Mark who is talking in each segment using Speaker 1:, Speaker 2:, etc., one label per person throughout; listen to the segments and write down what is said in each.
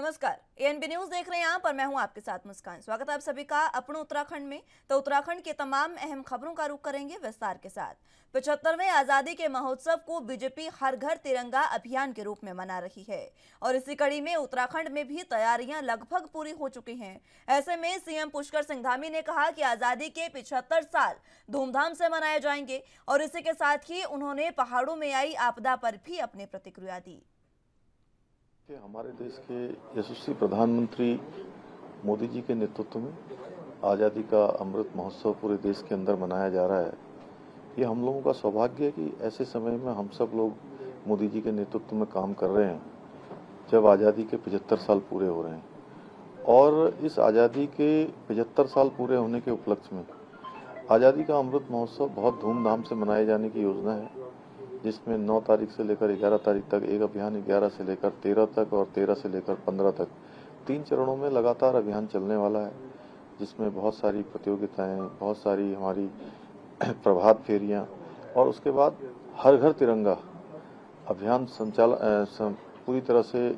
Speaker 1: नमस्कार, ANB news देख रहे हैं आप और मैं हूं आपके साथ मुस्कान। स्वागत है आप सभी का अपने उत्तराखंड में। तो उत्तराखंड की तमाम अहम खबरों का रुख करेंगे विस्तार के साथ। 75वें आजादी के महोत्सव को बीजेपी हर घर तिरंगा अभियान के रूप में मना रही है और इसी कड़ी में उत्तराखंड में भी तैयारियां लगभग पूरी हो चुकी हैं। ऐसे में सीएम पुष्कर सिंह धामी ने कहा कि आजादी के 75 साल धूमधाम से मनाए जाएंगे और इसी के साथ ही उन्होंने पहाड़ों में आई आपदा पर भी अपनी प्रतिक्रिया दी।
Speaker 2: हमारे देश के यशस्वी प्रधानमंत्री मोदी जी के नेतृत्व में आज़ादी का अमृत महोत्सव पूरे देश के अंदर मनाया जा रहा है। ये हम लोगों का सौभाग्य है कि ऐसे समय में हम सब लोग मोदी जी के नेतृत्व में काम कर रहे हैं, जब आज़ादी के 75 साल पूरे हो रहे हैं। और इस आज़ादी के 75 साल पूरे होने के उपलक्ष्य में आज़ादी का अमृत महोत्सव बहुत धूमधाम से मनाए जाने की योजना है, जिसमें 9 तारीख से लेकर 11 तारीख तक एक अभियान, 11 से लेकर 13 तक और 13 से लेकर 15 तक 3 चरणों में लगातार अभियान चलने वाला है, जिसमें बहुत सारी प्रतियोगिताएं, बहुत सारी हमारी प्रभात फेरियां और उसके बाद हर घर तिरंगा अभियान पूरी तरह से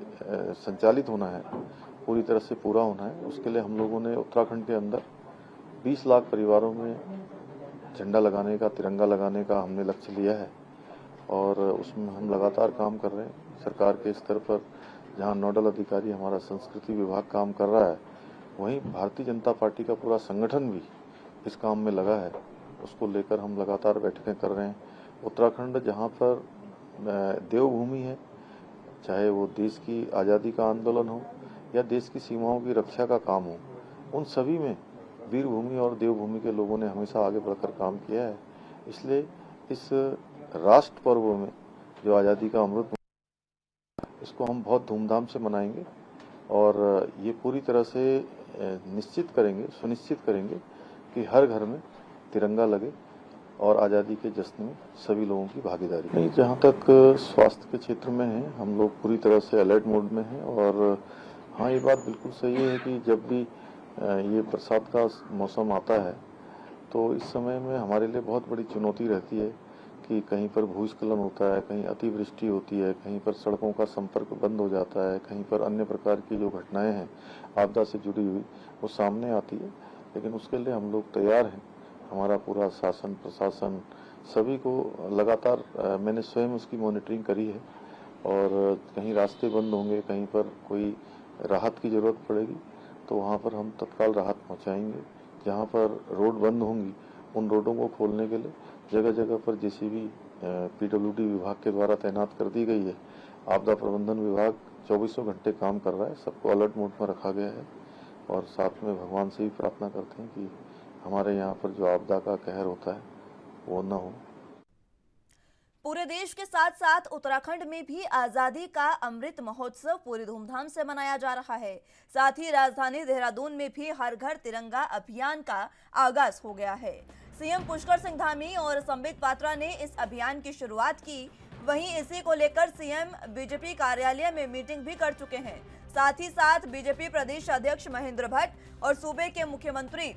Speaker 2: संचालित होना है, पूरी तरह से पूरा होना है। उसके लिए हम लोगों ने उत्तराखंड के अंदर 20 लाख परिवारों में झंडा लगाने का, तिरंगा लगाने का हमने लक्ष्य लिया है और उसमें हम लगातार काम कर रहे हैं। सरकार के स्तर पर जहां नोडल अधिकारी हमारा संस्कृति विभाग काम कर रहा है, वहीं भारतीय जनता पार्टी का पूरा संगठन भी इस काम में लगा है। उसको लेकर हम लगातार बैठकें कर रहे हैं। उत्तराखंड जहां पर देवभूमि है, चाहे वो देश की आज़ादी का आंदोलन हो या देश की सीमाओं की रक्षा का काम हो, उन सभी में वीरभूमि और देवभूमि के लोगों ने हमेशा आगे बढ़कर काम किया है। इसलिए इस राष्ट्र पर्व में जो आज़ादी का अमृत, इसको हम बहुत धूमधाम से मनाएंगे और ये पूरी तरह से सुनिश्चित करेंगे कि हर घर में तिरंगा लगे और आज़ादी के जश्न में सभी लोगों की भागीदारी नहीं। जहाँ तक स्वास्थ्य के क्षेत्र में है, हम लोग पूरी तरह से अलर्ट मोड में हैं और हाँ, ये बात बिल्कुल सही है कि जब भी ये बरसात का मौसम आता है तो इस समय में हमारे लिए बहुत बड़ी चुनौती रहती है कि कहीं पर भूस्खलन होता है, कहीं अतिवृष्टि होती है, कहीं पर सड़कों का संपर्क बंद हो जाता है, कहीं पर अन्य प्रकार की जो घटनाएं हैं आपदा से जुड़ी हुई वो सामने आती है। लेकिन उसके लिए हम लोग तैयार हैं। हमारा पूरा शासन प्रशासन सभी को लगातार मैंने स्वयं उसकी मॉनिटरिंग करी है और कहीं रास्ते बंद होंगे, कहीं पर कोई राहत की ज़रूरत पड़ेगी तो वहाँ पर हम तत्काल राहत पहुँचाएंगे। जहाँ पर रोड बंद होंगी उन रोडों को खोलने के लिए जगह जगह पर जेसीबी पीडब्ल्यूडी विभाग के द्वारा तैनात कर दी गई है। आपदा प्रबंधन विभाग 24 घंटे काम कर रहा है, सबको अलर्ट मोड में रखा गया है और साथ में भगवान से भी प्रार्थना करते हैं कि हमारे यहाँ पर जो आपदा का कहर होता है वो न हो।
Speaker 1: पूरे देश के साथ साथ उत्तराखंड में भी आजादी का अमृत महोत्सव पूरी धूमधाम से मनाया जा रहा है। साथ ही राजधानी देहरादून में भी हर घर तिरंगा अभियान का आगाज हो गया है। सीएम पुष्कर सिंह धामी और संबित पात्रा ने इस अभियान की शुरुआत की। वहीं इसी को लेकर सीएम बीजेपी कार्यालय में मीटिंग भी कर चुके हैं। साथ ही साथ बीजेपी प्रदेश अध्यक्ष महेंद्र भट्ट और सूबे के मुख्यमंत्री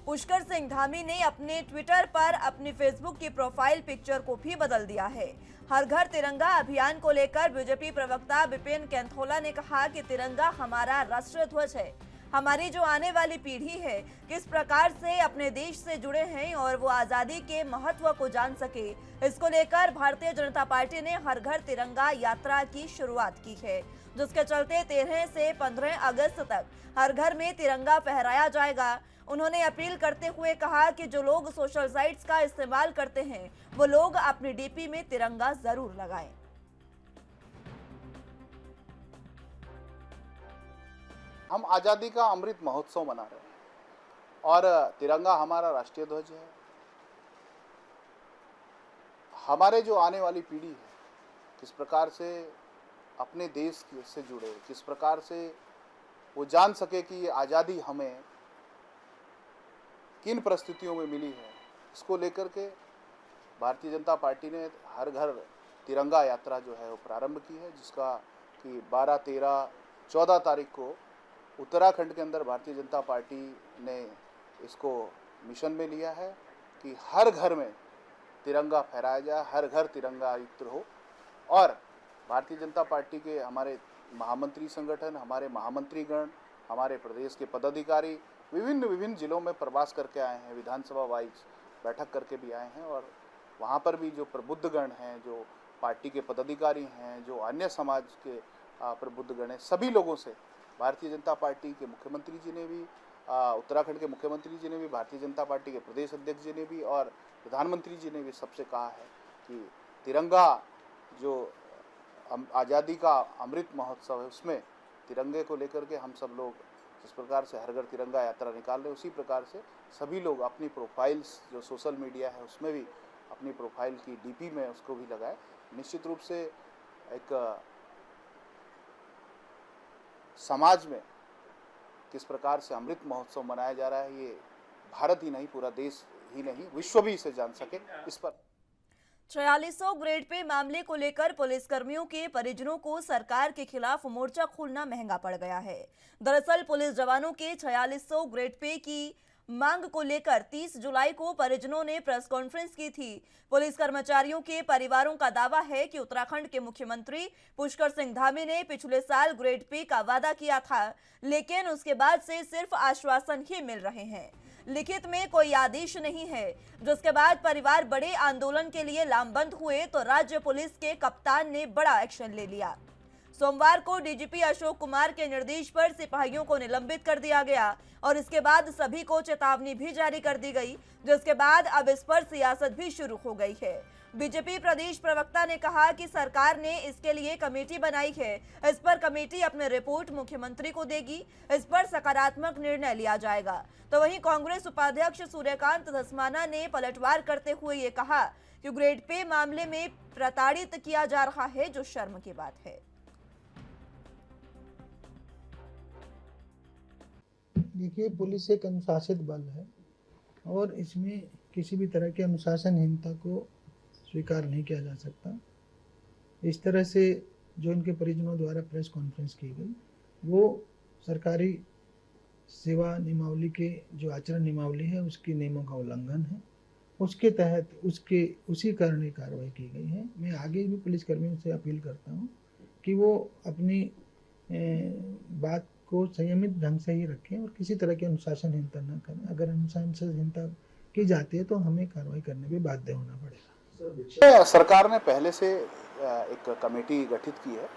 Speaker 1: पुष्कर सिंह धामी ने अपने ट्विटर पर अपनी फेसबुक की प्रोफाइल पिक्चर को भी बदल दिया है। हर घर तिरंगा अभियान को लेकर बीजेपी प्रवक्ता विपिन कैंथोला ने कहा कि तिरंगा हमारा राष्ट्रीय ध्वज है। हमारी जो आने वाली पीढ़ी है किस प्रकार से अपने देश से जुड़े हैं और वो आजादी के महत्व को जान सके, इसको लेकर भारतीय जनता पार्टी ने हर घर तिरंगा यात्रा की शुरुआत की है, जिसके चलते 13 से 15 अगस्त तक हर घर में तिरंगा फहराया जाएगा। उन्होंने अपील करते हुए कहा कि जो लोग सोशल साइट्स का इस्तेमाल करते हैं वो लोग अपनी डीपी में तिरंगा जरूर लगाएं।
Speaker 3: हम आज़ादी का अमृत महोत्सव मना रहे हैं और तिरंगा हमारा राष्ट्रीय ध्वज है। हमारे जो आने वाली पीढ़ी है किस प्रकार से अपने देश से जुड़े, किस प्रकार से वो जान सके कि ये आज़ादी हमें किन परिस्थितियों में मिली है, इसको लेकर के भारतीय जनता पार्टी ने हर घर तिरंगा यात्रा जो है वो प्रारंभ की है, जिसका कि 12, 13, 14 तारीख को उत्तराखंड के अंदर भारतीय जनता पार्टी ने इसको मिशन में लिया है कि हर घर में तिरंगा फहराया जाए, हर घर तिरंगा युक्त हो। और भारतीय जनता पार्टी के हमारे महामंत्री संगठन, हमारे महामंत्रीगण, हमारे प्रदेश के पदाधिकारी विभिन्न जिलों में प्रवास करके आए हैं, विधानसभा वाइज बैठक करके भी आए हैं। और वहाँ पर भी जो प्रबुद्धगण हैं, जो पार्टी के पदाधिकारी हैं, जो अन्य समाज के प्रबुद्धगण हैं, सभी लोगों से भारतीय जनता पार्टी के मुख्यमंत्री जी ने भी, उत्तराखंड के मुख्यमंत्री जी ने भी, भारतीय जनता पार्टी के प्रदेश अध्यक्ष जी ने भी और प्रधानमंत्री जी ने भी सबसे कहा है कि तिरंगा जो आज़ादी का अमृत महोत्सव है, उसमें तिरंगे को लेकर के हम सब लोग जिस प्रकार से हर घर तिरंगा यात्रा निकाल रहे हैं, उसी प्रकार से सभी लोग अपनी प्रोफाइल्स जो सोशल मीडिया है उसमें भी अपनी प्रोफाइल की डीपी में उसको भी लगाए। निश्चित रूप से एक समाज में किस प्रकार से अमृत महोत्सव मनाया जा रहा है, ये भारत ही नहीं, पूरा देश ही नहीं, विश्व भी इसे जान सके। इस पर
Speaker 1: 4600 ग्रेड पे मामले को लेकर पुलिसकर्मियों के परिजनों को सरकार के खिलाफ मोर्चा खोलना महंगा पड़ गया है। दरअसल पुलिस जवानों के 4600 ग्रेड पे की मांग को लेकर 30 जुलाई को परिजनों ने प्रेस कॉन्फ्रेंस की थी। पुलिस कर्मचारियों के परिवारों का दावा है कि उत्तराखंड के मुख्यमंत्री पुष्कर सिंह धामी ने पिछले साल ग्रेड पे का वादा किया था, लेकिन उसके बाद से सिर्फ आश्वासन ही मिल रहे हैं, लिखित में कोई आदेश नहीं है। जिसके बाद परिवार बड़े आंदोलन के लिए लामबंद हुए तो राज्य पुलिस के कप्तान ने बड़ा एक्शन ले लिया। सोमवार को डीजीपी अशोक कुमार के निर्देश पर सिपाहियों को निलंबित कर दिया गया और इसके बाद सभी को चेतावनी भी जारी कर दी गई, जिसके बाद अब इस पर सियासत भी शुरू हो गई है। बीजेपी प्रदेश प्रवक्ता ने कहा कि सरकार ने इसके लिए कमेटी बनाई है, इस पर कमेटी अपनी रिपोर्ट मुख्यमंत्री को देगी, इस पर सकारात्मक निर्णय लिया जाएगा। तो वहीं कांग्रेस उपाध्यक्ष सूर्यकांत धस्माना ने पलटवार करते हुए ये कहा कि ग्रेड पे मामले में प्रताड़ित किया जा रहा है, जो शर्म की बात है।
Speaker 4: देखिए, पुलिस एक अनुशासित बल है और इसमें किसी भी तरह की अनुशासनहीनता को स्वीकार नहीं किया जा सकता। इस तरह से जो इनके परिजनों द्वारा प्रेस कॉन्फ्रेंस की गई, वो सरकारी सेवा नियमावली के जो आचरण नियमावली है उसकी नियमों का उल्लंघन है। उसके तहत उसी कारण ये कार्रवाई की गई है। मैं आगे भी पुलिसकर्मियों से अपील करता हूँ कि वो अपनी बात को संयमित ढंग से ही रखें और किसी तरह की अनुशासनहीनता न करें। अगर अनुशासनहीनता की जाती है तो हमें कार्रवाई करने में बाध्य होना पड़ेगा।
Speaker 3: सरकार ने पहले से एक कमेटी गठित की है।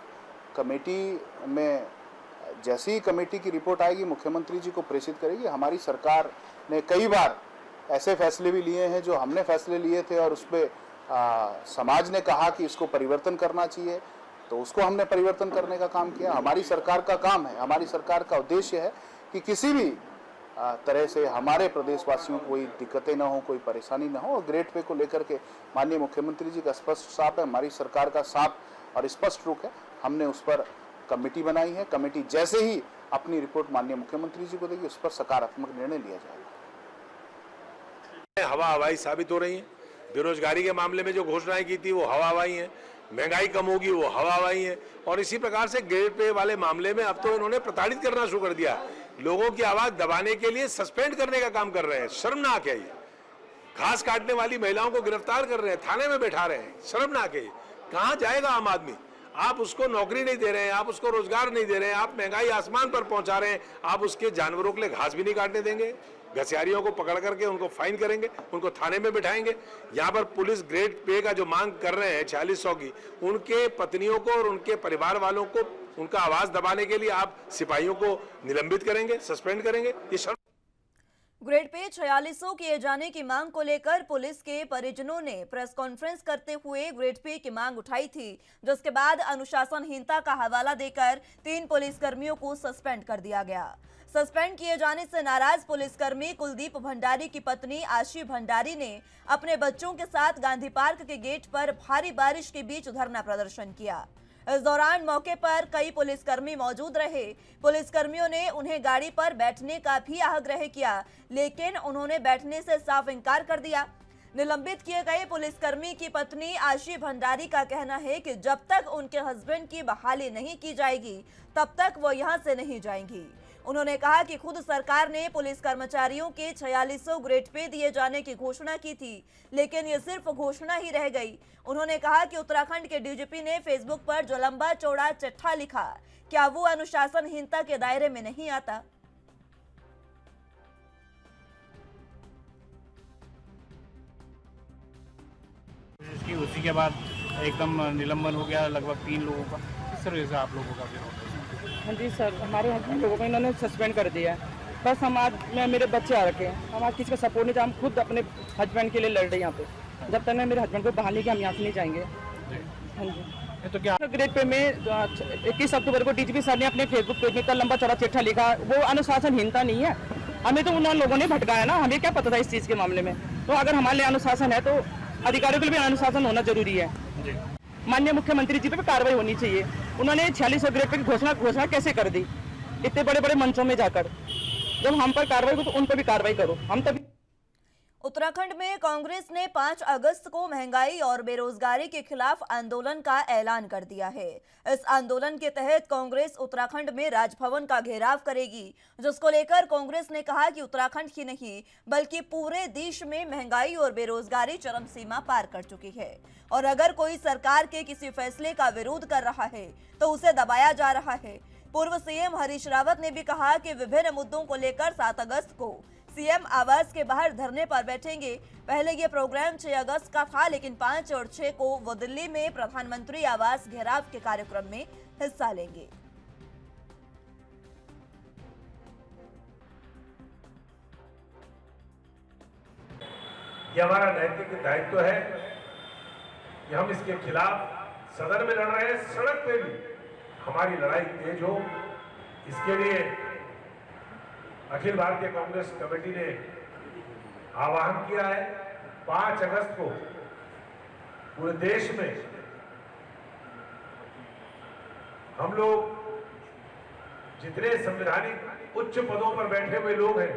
Speaker 3: कमेटी में जैसी ही कमेटी की रिपोर्ट आएगी मुख्यमंत्री जी को प्रेषित करेगी। हमारी सरकार ने कई बार ऐसे फैसले भी लिए हैं जो हमने फैसले लिए थे और उस पर समाज ने कहा कि इसको परिवर्तन करना चाहिए, तो उसको हमने परिवर्तन करने का काम किया। हमारी सरकार का काम है, हमारी सरकार का उद्देश्य है कि किसी भी तरह से हमारे प्रदेशवासियों को कोई दिक्कतें ना हो, कोई परेशानी ना हो। और ग्रेड पे को लेकर के माननीय मुख्यमंत्री जी का स्पष्ट साफ है, हमारी सरकार का साफ और स्पष्ट रुख है। हमने उस पर कमेटी बनाई है। कमेटी जैसे ही अपनी रिपोर्ट माननीय मुख्यमंत्री जी को देगी, उस पर सकारात्मक निर्णय लिया जाएगा।
Speaker 5: हवा हवाई साबित हो रही है। बेरोजगारी के मामले में जो घोषणाएं की थी वो हवा हवाई है, महंगाई कम होगी वो हवा हवाई है। और इसी प्रकार से ग्रेड पे वाले मामले में अब तो इन्होंने प्रताड़ित करना शुरू कर दिया। लोगों की आवाज दबाने के लिए सस्पेंड करने का काम कर रहे हैं। शर्मनाक है ये। घास काटने वाली महिलाओं को गिरफ्तार कर रहे हैं, थाने में बैठा रहे हैं। शर्मनाक है ये। कहाँ जाएगा आम आदमी? आप उसको नौकरी नहीं दे रहे हैं, आप उसको रोजगार नहीं दे रहे हैं, आप महंगाई आसमान पर पहुंचा रहे हैं, आप उसके जानवरों के लिए घास भी नहीं काटने देंगे। घसियारियों को पकड़ करके उनको फाइन करेंगे, उनको थाने में बिठाएंगे। यहाँ पर पुलिस ग्रेड पे का जो मांग कर रहे हैं 4600 की, उनके पत्नियों को और उनके परिवार वालों को उनका आवाज दबाने के लिए आप सिपाहियों को निलंबित करेंगे, सस्पेंड करेंगे। ये
Speaker 1: ग्रेड पे 4600 किए जाने की मांग को लेकर पुलिस के परिजनों ने प्रेस कॉन्फ्रेंस करते हुए ग्रेड पे की मांग उठाई थी, जिसके बाद अनुशासनहीनता का हवाला देकर 3 पुलिसकर्मियों को सस्पेंड कर दिया गया। सस्पेंड किए जाने से नाराज पुलिसकर्मी कुलदीप भंडारी की पत्नी आशी भंडारी ने अपने बच्चों के साथ गांधी पार्क के गेट पर भारी बारिश के बीच धरना प्रदर्शन किया। इस दौरान मौके पर कई पुलिसकर्मी मौजूद रहे। पुलिसकर्मियों ने उन्हें गाड़ी पर बैठने का भी आग्रह किया, लेकिन उन्होंने बैठने से साफ इनकार कर दिया। निलंबित किए गए पुलिसकर्मी की पत्नी आशी भंडारी का कहना है कि जब तक उनके हस्बैंड की बहाली नहीं की जाएगी तब तक वो यहां से नहीं जाएंगी। उन्होंने कहा कि खुद सरकार ने पुलिस कर्मचारियों के 4600 ग्रेड पे दिए जाने की घोषणा की थी, लेकिन ये सिर्फ घोषणा ही रह गई। उन्होंने कहा कि उत्तराखंड के डीजीपी ने फेसबुक पर जो लंबा चौड़ा चिट्ठा लिखा, क्या वो अनुशासनहीनता के दायरे में नहीं आता?
Speaker 6: इसकी उसी के बाद एकदम निलंबन हो गया लगभग 3 लोगों का। किस तरह से आप लोगों का फिर होता है?
Speaker 7: हाँ जी सर, हमारे हस्बैंड लोगों को इन्होंने सस्पेंड कर दिया है। बस हम आज मेरे बच्चे आ रखे हैं, हम आज किसी का सपोर्ट नहीं था, हम खुद अपने हस्बैंड के लिए लड़ रहे हैं यहाँ पे। जब तक मैं मेरे हस्बैंड को बाहर लेके हम यहाँ से नहीं जाएंगे। हाँ जी।
Speaker 6: ये तो क्या
Speaker 7: ग्रेड पे में 21 अक्टूबर को डीजीपी सर ने अपने फेसबुक पेज में इतना लंबा चौड़ा चिट्ठा लिखा, वो अनुशासनहीनता नहीं है। हमें तो उन लोगों ने भटकाया ना, हमें क्या पता था इस चीज़ के मामले में। तो अगर हमारे लिए अनुशासन है तो अधिकारियों के लिए भी अनुशासन होना जरूरी है। माननीय मुख्यमंत्री जी पे कार्रवाई होनी चाहिए। उन्होंने 4600 ग्रेड पे घोषणा कैसे कर दी इतने बड़े बड़े मंचों में जाकर? जब हम पर कार्रवाई हो तो उन पर भी कार्रवाई करो। हम तभी
Speaker 1: उत्तराखंड में कांग्रेस ने 5 अगस्त को महंगाई और बेरोजगारी के खिलाफ आंदोलन का ऐलान कर दिया है। इस आंदोलन के तहत कांग्रेस उत्तराखंड में राजभवन का घेराव करेगी, जिसको लेकर कांग्रेस ने कहा कि उत्तराखंड ही नहीं बल्कि पूरे देश में महंगाई और बेरोजगारी चरम सीमा पार कर चुकी है और अगर कोई सरकार के किसी फैसले का विरोध कर रहा है तो उसे दबाया जा रहा है। पूर्व सीएम हरीश रावत ने भी कहा कि विभिन्न मुद्दों को लेकर 7 अगस्त को सीएम आवास के बाहर धरने पर बैठेंगे। पहले ये प्रोग्राम 6 अगस्त का था, लेकिन 5 और 6 को वो दिल्ली में प्रधानमंत्री आवास घेराव के कार्यक्रम में हिस्सा लेंगे।
Speaker 5: ये हमारा नैतिक दायित्व है कि हम इसके खिलाफ सदन में लड़ रहे हैं, सड़क पे भी हमारी लड़ाई तेज हो। इसके लिए अखिल भारतीय कांग्रेस कमेटी ने आह्वान किया है 5 अगस्त को पूरे देश में हम लोग जितने संवैधानिक उच्च पदों पर बैठे हुए लोग हैं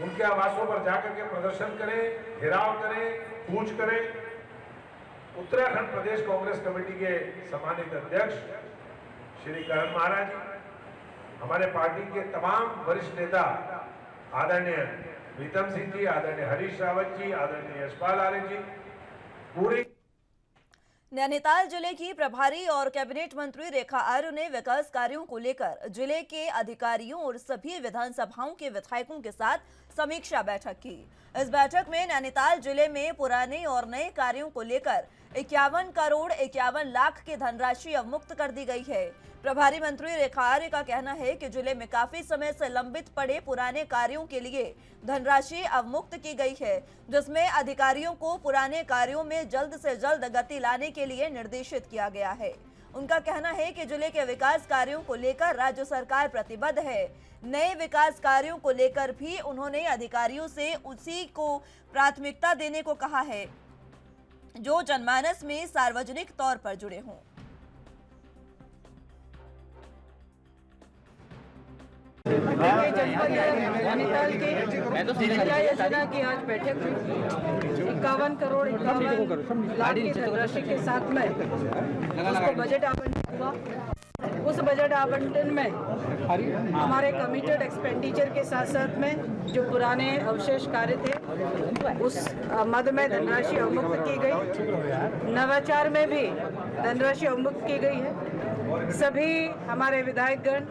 Speaker 5: उनके आवासों पर जाकर के प्रदर्शन करें, घेराव करें, कूच करें। उत्तराखंड प्रदेश कांग्रेस कमेटी के सम्मानित अध्यक्ष श्री करण महाराज जी, हमारे पार्टी के तमाम वरिष्ठ नेता आदरणीय प्रीतम सिंह जी, आदरणीय हरीश रावत जी, आदरणीय यशपाल आर्य जी, पूरी
Speaker 1: नैनीताल जिले की प्रभारी और कैबिनेट मंत्री रेखा आर्य ने विकास कार्यों को लेकर जिले के अधिकारियों और सभी विधानसभाओं के विधायकों के साथ समीक्षा बैठक की। इस बैठक में नैनीताल जिले में पुराने और नए कार्यों को लेकर 51 करोड़ 51 लाख की धनराशि अवमुक्त कर दी गई है। प्रभारी मंत्री रेखा आर्य का कहना है कि जिले में काफी समय से लंबित पड़े पुराने कार्यों के लिए धनराशि अवमुक्त की गई है, जिसमें अधिकारियों को पुराने कार्यों में जल्द से जल्द गति लाने के लिए निर्देशित किया गया है। उनका कहना है कि जिले के विकास कार्यों को लेकर राज्य सरकार प्रतिबद्ध है। नए विकास कार्यों को लेकर भी उन्होंने अधिकारियों से उसी को प्राथमिकता देने को कहा है जो जनमानस में सार्वजनिक तौर पर जुड़े हों।
Speaker 7: जनपद नैनीताल की जिला योजना की आज बैठक हुई। 51 करोड़ 51 लाख की धनराशि के साथ में उसको बजट आवंटन हुआ। उस बजट आवंटन में हमारे कमिटेड एक्सपेंडिचर के साथ साथ में जो पुराने अवशेष कार्य थे उस मद में धनराशि अवमुक्त की गई। नवाचार में भी धनराशि अवमुक्त की गई है। सभी हमारे विधायकगण,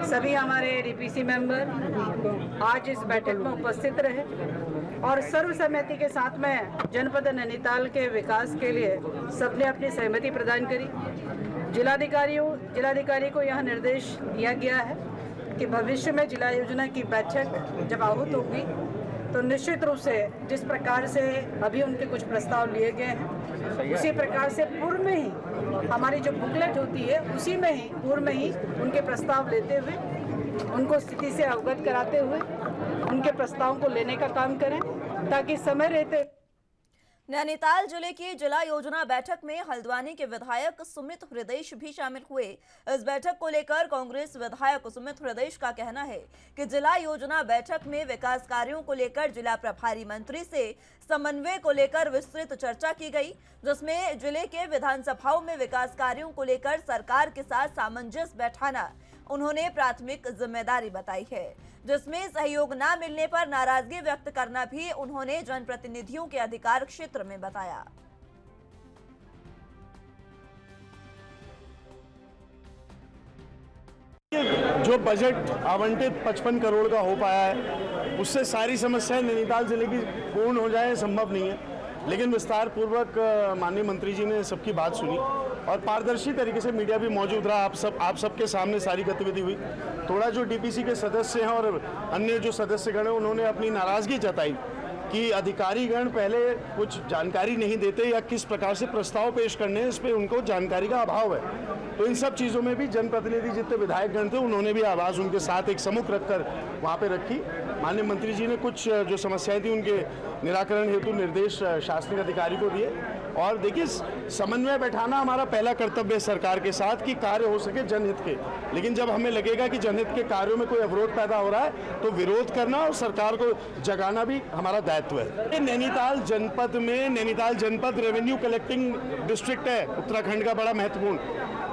Speaker 7: सभी हमारे डीपीसी मेंबर आज इस बैठक में उपस्थित रहे और सर्वसम्मति के साथ में जनपद नैनीताल के विकास के लिए सबने अपनी सहमति प्रदान करी। जिलाधिकारी को यह निर्देश दिया गया है कि भविष्य में जिला योजना की बैठक जब आहूत होगी तो निश्चित रूप से जिस प्रकार से अभी उनके कुछ प्रस्ताव लिए गए हैं उसी प्रकार से पूर्व में ही हमारी जो बुकलेट होती है उसी में ही पूर्व में ही उनके प्रस्ताव लेते हुए उनको स्थिति से अवगत कराते हुए उनके प्रस्तावों को लेने का काम करें ताकि समय रहते।
Speaker 1: नैनीताल जिले की जिला योजना बैठक में हल्द्वानी के विधायक सुमित हृदयेश भी शामिल हुए। इस बैठक को लेकर कांग्रेस विधायक सुमित हृदयेश का कहना है कि जिला योजना बैठक में विकास कार्यों को लेकर जिला प्रभारी मंत्री से समन्वय को लेकर विस्तृत चर्चा की गई, जिसमें जिले के विधानसभाओं में विकास कार्यों को लेकर सरकार के साथ सामंजस्य बैठाना उन्होंने प्राथमिक जिम्मेदारी बताई है, जिसमें सहयोग न मिलने पर नाराजगी व्यक्त करना भी उन्होंने जनप्रतिनिधियों के अधिकार क्षेत्र में बताया।
Speaker 8: जो बजट आवंटित 55 करोड़ का हो पाया है उससे सारी समस्याएं नैनीताल जिले की पूर्ण हो जाए संभव नहीं है, लेकिन विस्तार पूर्वक माननीय मंत्री जी ने सबकी बात सुनी और पारदर्शी तरीके से मीडिया भी मौजूद रहा। आप सबके सामने सारी गतिविधि हुई। थोड़ा जो डीपीसी के सदस्य हैं और अन्य जो सदस्यगण हैं उन्होंने अपनी नाराजगी जताई कि अधिकारीगण पहले कुछ जानकारी नहीं देते या किस प्रकार से प्रस्ताव पेश करने हैं, इस पर उनको जानकारी का अभाव है। तो इन सब चीज़ों में भी जनप्रतिनिधि जितने विधायकगण थे उन्होंने भी आवाज़ उनके साथ एक सम्मुख रखकर वहाँ पे रखी। माननीय मंत्री जी ने कुछ जो समस्याएं थी उनके निराकरण हेतु निर्देश शासनिक अधिकारी को दिए। और देखिए, समन्वय बैठाना हमारा पहला कर्तव्य है सरकार के साथ कि कार्य हो सके जनहित के, लेकिन जब हमें लगेगा कि जनहित के कार्यों में कोई अवरोध पैदा हो रहा है तो विरोध करना और सरकार को जगाना भी हमारा दायित्व है। नैनीताल जनपद रेवेन्यू कलेक्टिंग डिस्ट्रिक्ट है उत्तराखंड का बड़ा महत्वपूर्ण।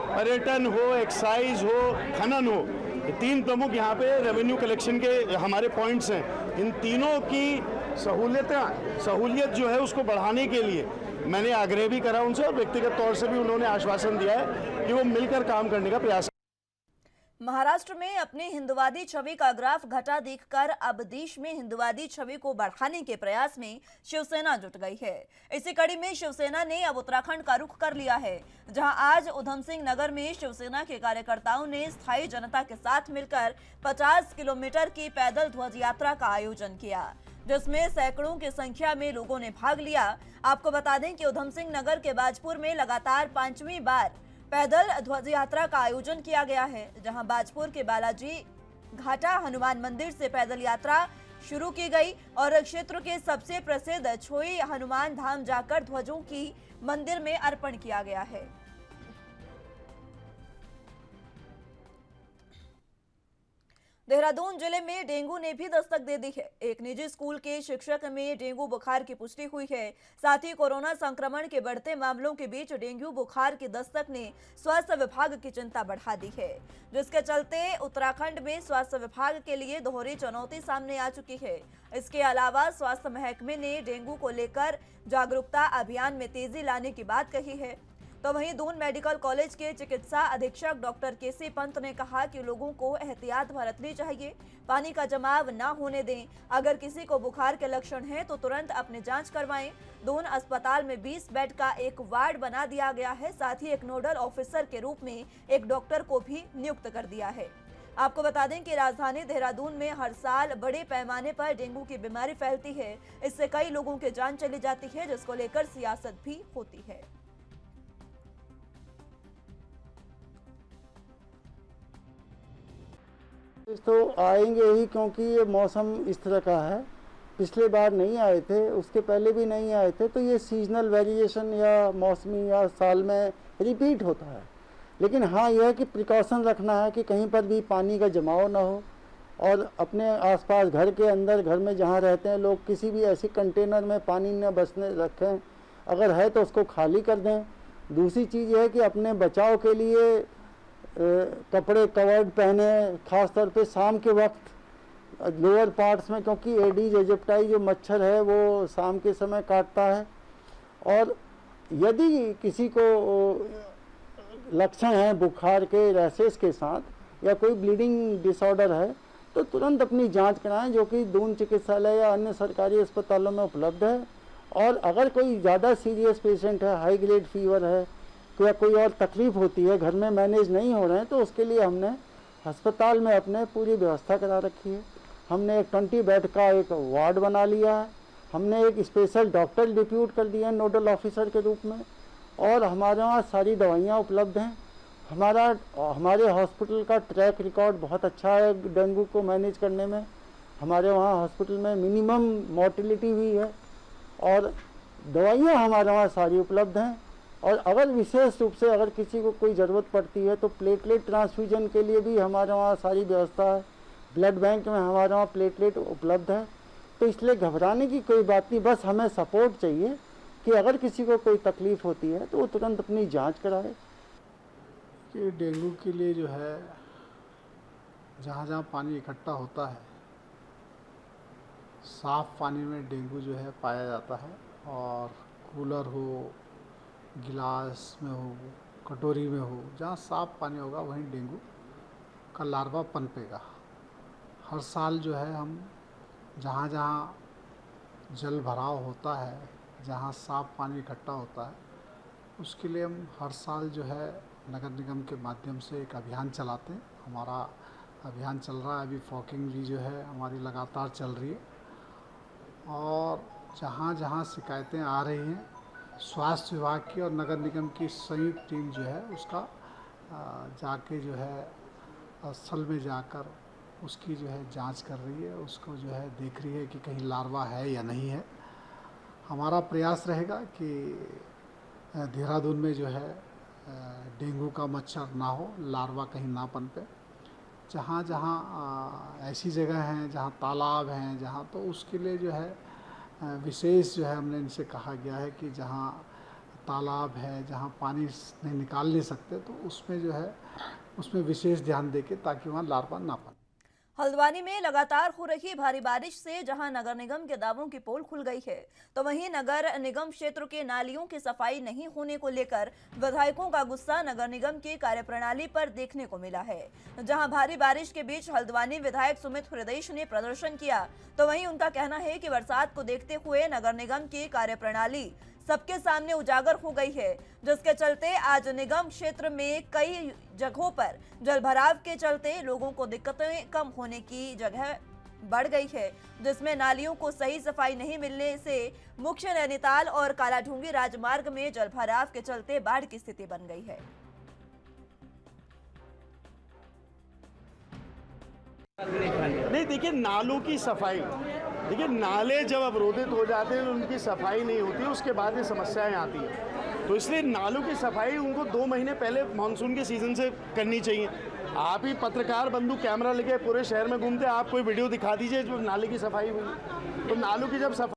Speaker 8: पर्यटन हो, एक्साइज हो, खनन हो, ये तीन प्रमुख यहाँ पे रेवेन्यू कलेक्शन के हमारे पॉइंट्स हैं। इन तीनों की सहूलियत जो है उसको बढ़ाने के लिए मैंने आग्रह भी करा उनसे और व्यक्तिगत तौर से भी उन्होंने आश्वासन दिया है कि वो मिलकर काम करने का प्रयास।
Speaker 1: महाराष्ट्र में अपनी हिंदुवादी छवि का ग्राफ घटा देखकर अब देश में हिंदुवादी छवि को बढ़ाने के प्रयास में शिवसेना जुट गई है। इसी कड़ी में शिवसेना ने अब उत्तराखंड का रुख कर लिया है, जहां आज उधम सिंह नगर में शिवसेना के कार्यकर्ताओं ने स्थायी जनता के साथ मिलकर 50 किलोमीटर की पैदल ध्वज यात्रा का आयोजन किया, जिसमें सैकड़ों की संख्या में लोगों ने भाग लिया। आपको बता दें कि उधम सिंह नगर के बाजपुर में लगातार 5वीं बार पैदल ध्वज यात्रा का आयोजन किया गया है, जहां बाजपुर के बालाजी घाटा हनुमान मंदिर से पैदल यात्रा शुरू की गई और क्षेत्र के सबसे प्रसिद्ध छोई हनुमान धाम जाकर ध्वजों की मंदिर में अर्पण किया गया है। देहरादून जिले में डेंगू ने भी दस्तक दे दी है। एक निजी स्कूल के शिक्षक में डेंगू बुखार की पुष्टि हुई है। साथ ही कोरोना संक्रमण के बढ़ते मामलों के बीच डेंगू बुखार की दस्तक ने स्वास्थ्य विभाग की चिंता बढ़ा दी है, जिसके चलते उत्तराखंड में स्वास्थ्य विभाग के लिए दोहरी चुनौती सामने आ चुकी है। इसके अलावा स्वास्थ्य महकमे ने डेंगू को लेकर जागरूकता अभियान में तेजी लाने की बात कही है। तो वहीं दून मेडिकल कॉलेज के चिकित्सा अधीक्षक डॉक्टर केसी पंत ने कहा कि लोगों को एहतियात बरतनी चाहिए, पानी का जमाव न होने दें। अगर किसी को बुखार के लक्षण हैं तो तुरंत अपनी जांच करवाएं। दून अस्पताल में 20 बेड का एक वार्ड बना दिया गया है। साथ ही एक नोडल ऑफिसर के रूप में एक डॉक्टर को भी नियुक्त कर दिया है। आपको बता दें कि राजधानी देहरादून में हर साल बड़े पैमाने पर डेंगू की बीमारी फैलती है। इससे कई लोगों की जान चली जाती है, जिसको लेकर सियासत भी होती है।
Speaker 9: तो आएंगे ही, क्योंकि ये मौसम इस तरह का है। पिछले बार नहीं आए थे, उसके पहले भी नहीं आए थे, तो ये सीजनल वेरिएशन या मौसमी या साल में रिपीट होता है। लेकिन हाँ, यह है कि प्रिकॉशन रखना है कि कहीं पर भी पानी का जमाव ना हो और अपने आसपास घर के अंदर, घर में जहाँ रहते हैं लोग, किसी भी ऐसी कंटेनर में पानी न बसने रखें। अगर है तो उसको खाली कर दें। दूसरी चीज़ यह है कि अपने बचाव के लिए कपड़े कवर्ड पहने, खास तौर पे शाम के वक्त लोअर पार्ट्स में, क्योंकि एडीज एजिप्टाई जो मच्छर है वो शाम के समय काटता है। और यदि किसी को लक्षण हैं बुखार के, रैशेस के साथ या कोई ब्लीडिंग डिसऑर्डर है तो तुरंत अपनी जांच कराएं, जो कि दून चिकित्सालय या अन्य सरकारी अस्पतालों में उपलब्ध है। और अगर कोई ज़्यादा सीरियस पेशेंट है, हाई ग्रेड फीवर है या कोई और तकलीफ होती है, घर में मैनेज नहीं हो रहे हैं, तो उसके लिए हमने अस्पताल में अपने पूरी व्यवस्था करा रखी है। हमने एक 20 बेड का एक वार्ड बना लिया है। हमने एक स्पेशल डॉक्टर डिप्यूट कर दिया है नोडल ऑफिसर के रूप में। और हमारे वहाँ सारी दवाइयाँ उपलब्ध हैं। हमारे हॉस्पिटल का ट्रैक रिकॉर्ड बहुत अच्छा है डेंगू को मैनेज करने में। हमारे वहाँ हॉस्पिटल में मिनिमम मोर्टिलिटी हुई है और दवाइयाँ हमारे वहाँ सारी उपलब्ध हैं। और अगर विशेष रूप से अगर किसी को कोई ज़रूरत पड़ती है तो प्लेटलेट ट्रांसफ्यूजन के लिए भी हमारे वहाँ सारी व्यवस्था है। ब्लड बैंक में हमारे वहाँ प्लेटलेट उपलब्ध है। तो इसलिए घबराने की कोई बात नहीं, बस हमें सपोर्ट चाहिए कि अगर किसी को कोई तकलीफ़ होती है तो वो तुरंत अपनी जांच कराए।
Speaker 10: कि डेंगू के लिए जो है
Speaker 3: जहाँ जहाँ पानी इकट्ठा होता है, साफ पानी में डेंगू जो है पाया जाता है। और कूलर हो, गिलास में हो, कटोरी में हो, जहाँ साफ पानी होगा वहीं डेंगू का लार्वा पनपेगा। हर साल जो है हम जहाँ जहाँ जल भराव होता है, जहाँ साफ पानी इकट्ठा होता है, उसके लिए हम हर साल जो है नगर निगम के माध्यम से एक अभियान चलाते हैं। हमारा अभियान चल रहा है, अभी फॉगिंग भी जो है हमारी लगातार चल रही है। और जहाँ जहाँ शिकायतें आ रही हैं, स्वास्थ्य विभाग की और नगर निगम की संयुक्त टीम जो है उसका जाके जो है स्थल में जाकर उसकी जो है जांच कर रही है, उसको जो है देख रही है कि कहीं लार्वा है या नहीं है। हमारा प्रयास रहेगा कि देहरादून में जो है डेंगू का मच्छर ना हो, लार्वा कहीं ना पनपे। जहाँ जहाँ ऐसी जगह हैं जहाँ तालाब हैं, जहाँ तो उसके लिए जो है विशेष जो है हमने इनसे कहा गया है कि जहाँ तालाब है, जहाँ पानी नहीं निकाल नहीं सकते, तो उसमें जो है उसमें विशेष ध्यान देके ताकि वहाँ लार्वा ना पनपे।
Speaker 1: हल्द्वानी में लगातार हो रही भारी बारिश से जहां नगर निगम के दावों की पोल खुल गई है, तो वहीं नगर निगम क्षेत्र के नालियों की सफाई नहीं होने को लेकर विधायकों का गुस्सा नगर निगम की कार्यप्रणाली पर देखने को मिला है। जहां भारी बारिश के बीच हल्द्वानी विधायक सुमित हृदयेश ने प्रदर्शन किया, तो वहीं उनका कहना है कि बरसात को देखते हुए नगर निगम की कार्यप्रणाली सबके सामने उजागर हो गई है, जिसके चलते आज निगम क्षेत्र में कई जगहों पर जलभराव के चलते लोगों को दिक्कतें कम होने की जगह बढ़ गई है, जिसमें नालियों को सही सफाई नहीं मिलने से मुख्य नैनीताल और कालाढूंगी राजमार्ग में जलभराव के चलते बाढ़ की स्थिति बन गई है।
Speaker 8: नहीं, देखिए नालों की सफाई, देखिए नाले जब अवरोधित हो जाते हैं, उनकी सफाई नहीं होती, उसके बाद ये समस्याएं आती हैं। तो इसलिए नालों की सफाई उनको 2 महीने पहले मानसून के सीजन से करनी चाहिए। आप ही पत्रकार बंधु कैमरा लेके पूरे शहर में घूमते, आप कोई वीडियो दिखा दीजिए जो नाले की सफाई हुई। तो नालों की जब सफाई।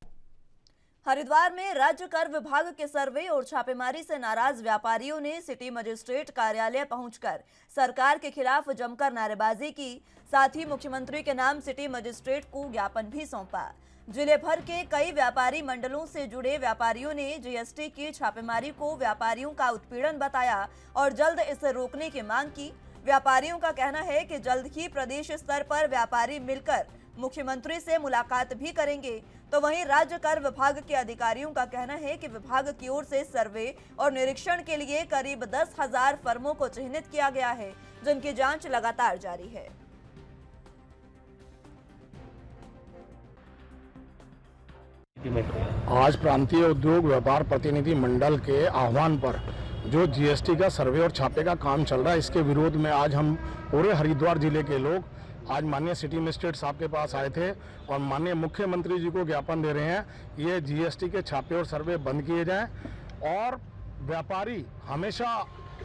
Speaker 1: हरिद्वार में राज्य कर विभाग के सर्वे और छापेमारी से नाराज व्यापारियों ने सिटी मजिस्ट्रेट कार्यालय पहुंचकर सरकार के खिलाफ जमकर नारेबाजी की। साथ ही मुख्यमंत्री के नाम सिटी मजिस्ट्रेट को ज्ञापन भी सौंपा। जिले भर के कई व्यापारी मंडलों से जुड़े व्यापारियों ने जीएसटी की छापेमारी को व्यापारियों का उत्पीड़न बताया और जल्द इसे रोकने की मांग की। व्यापारियों का कहना है कि जल्द ही प्रदेश स्तर पर व्यापारी मिलकर मुख्यमंत्री से मुलाकात भी करेंगे। तो वहीं राज्य कर विभाग के अधिकारियों का कहना है कि विभाग की ओर से सर्वे और निरीक्षण के लिए करीब 10,000 फर्मों को चिन्हित किया गया है, जिनकी जांच लगातार जारी है।
Speaker 10: आज प्रांतीय उद्योग व्यापार प्रतिनिधि मंडल के आह्वान पर जो जीएसटी का सर्वे और छापे का काम चल रहा है, इसके विरोध में आज हम पूरे हरिद्वार जिले के लोग आज माननीय सिटी मजिस्ट्रेट साहब के पास आए थे और माननीय मुख्यमंत्री जी को ज्ञापन दे रहे हैं, ये जीएसटी के छापे और सर्वे बंद किए जाएं और व्यापारी हमेशा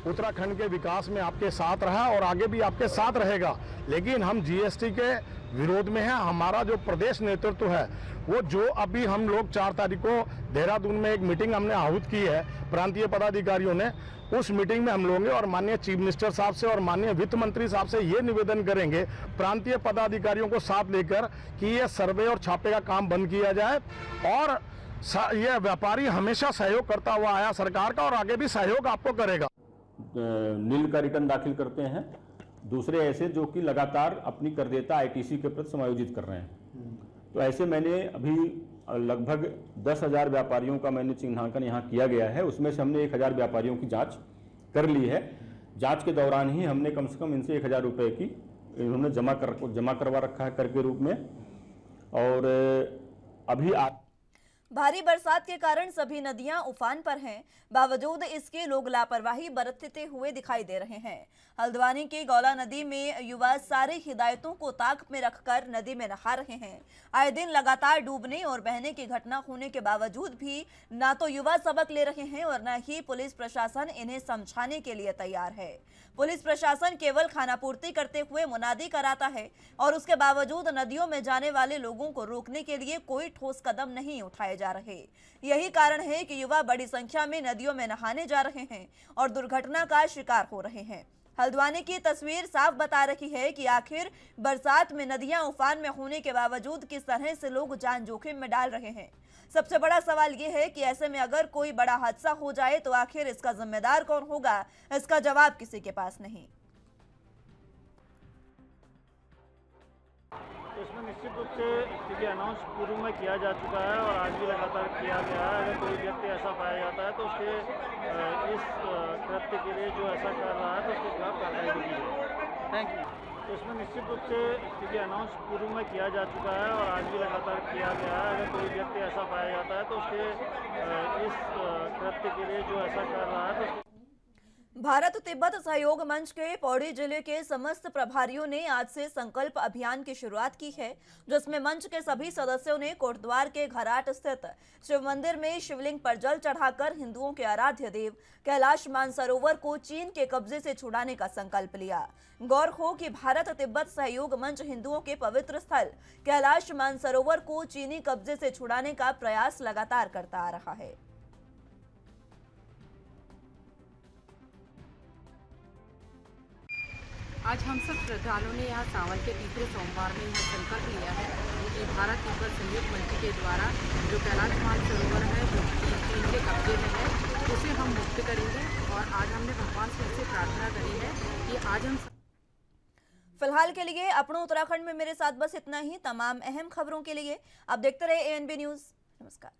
Speaker 10: उत्तराखंड के विकास में आपके साथ रहा और आगे भी आपके साथ रहेगा। लेकिन हम जीएसटी के विरोध में हैं। हमारा जो प्रदेश नेतृत्व है वो जो अभी हम लोग 4 तारीख को देहरादून में एक मीटिंग हमने आहूत की है प्रांतीय पदाधिकारियों ने, उस मीटिंग में हम लोग और माननीय चीफ मिनिस्टर साहब से और माननीय वित्त मंत्री साहब से ये निवेदन करेंगे प्रांतीय पदाधिकारियों को साथ लेकर कि ये सर्वे और छापे का काम बंद किया जाए और ये व्यापारी हमेशा सहयोग करता हुआ आया सरकार का और आगे भी सहयोग आपको करेगा।
Speaker 11: नील का रिटर्न दाखिल करते हैं, दूसरे ऐसे जो कि लगातार अपनी करदेयता आईटीसी के प्रति समायोजित कर रहे हैं। तो ऐसे मैंने अभी लगभग 10,000 व्यापारियों का मैंने चिन्हांकन यहाँ किया गया है, उसमें से हमने 1,000 व्यापारियों की जांच कर ली है। जांच के दौरान ही हमने कम से कम इनसे 1,000 रुपये की इन्होंने जमा करवा रखा है कर के रूप में। और अभी
Speaker 1: भारी बरसात के कारण सभी नदियां उफान पर हैं, बावजूद इसके लोग लापरवाही बरतते हुए दिखाई दे रहे हैं। हल्द्वानी की गौला नदी में युवा सारी हिदायतों को ताक में रखकर नदी में नहा रहे हैं। आए दिन लगातार डूबने और बहने की घटना होने के बावजूद भी ना तो युवा सबक ले रहे हैं और न ही पुलिस प्रशासन इन्हें समझाने के लिए तैयार है। पुलिस प्रशासन केवल खानापूर्ति करते हुए मुनादी कराता है और उसके बावजूद नदियों में जाने वाले लोगों को रोकने के लिए कोई ठोस कदम नहीं उठाए जा रहे। यही कारण है कि युवा बड़ी संख्या में नदियों में नहाने जा रहे हैं और दुर्घटना का शिकार हो रहे हैं। हल्द्वानी की तस्वीर साफ बता रही है कि आखिर बरसात में नदियां उफान में होने के बावजूद किस तरह से लोग जान जोखिम में डाल रहे हैं। सबसे बड़ा सवाल यह है कि ऐसे में अगर कोई बड़ा हादसा हो जाए तो आखिर इसका जिम्मेदार कौन होगा, इसका जवाब किसी के पास नहीं।
Speaker 6: तो इसमें निश्चित रूप से स्थिति अनाउंस पूर्व में किया जा चुका है और आज भी लगातार किया गया है। अगर कोई व्यक्ति ऐसा पाया जाता है तो उसके इस कृत्य के लिए जो ऐसा कर रहा है तो उसके खिलाफ कार्रवाई की जाएगी। Thank you. तो इसमें निश्चित रूप से स्थिति अनाउंस पूर्व में किया जा चुका है और आज भी लगातार किया गया है। अगर कोई व्यक्ति ऐसा पाया जाता है तो उसके इस कृत्य के लिए जो ऐसा कर रहा है तो
Speaker 1: भारत तिब्बत सहयोग मंच के पौड़ी जिले के समस्त प्रभारियों ने आज से संकल्प अभियान की शुरुआत की है, जिसमें मंच के सभी सदस्यों ने कोटद्वार के घराट स्थित शिव मंदिर में शिवलिंग पर जल चढ़ाकर हिंदुओं के आराध्य देव कैलाश मानसरोवर को चीन के कब्जे से छुड़ाने का संकल्प लिया। गौर हो कि भारत तिब्बत सहयोग मंच हिंदुओं के पवित्र स्थल कैलाश मानसरोवर को चीनी कब्जे से छुड़ाने का प्रयास लगातार करता आ रहा है।
Speaker 7: आज हम सब श्रद्धालुओं ने यहाँ सावन के तीसरे सोमवार में यह संकल्प लिया है कि भारत तिब्बत सहयोग मंच के द्वारा जो कैलाश मानसरोवर है जो चीन के कब्जे में है उसे हम मुक्त करेंगे। और आज हमने भगवान से इससे प्रार्थना करी है कि आज हम
Speaker 1: फिलहाल के लिए अपनों उत्तराखंड में मेरे साथ बस इतना ही। तमाम अहम खबरों के लिए आप देखते रहे ANB न्यूज़। नमस्कार।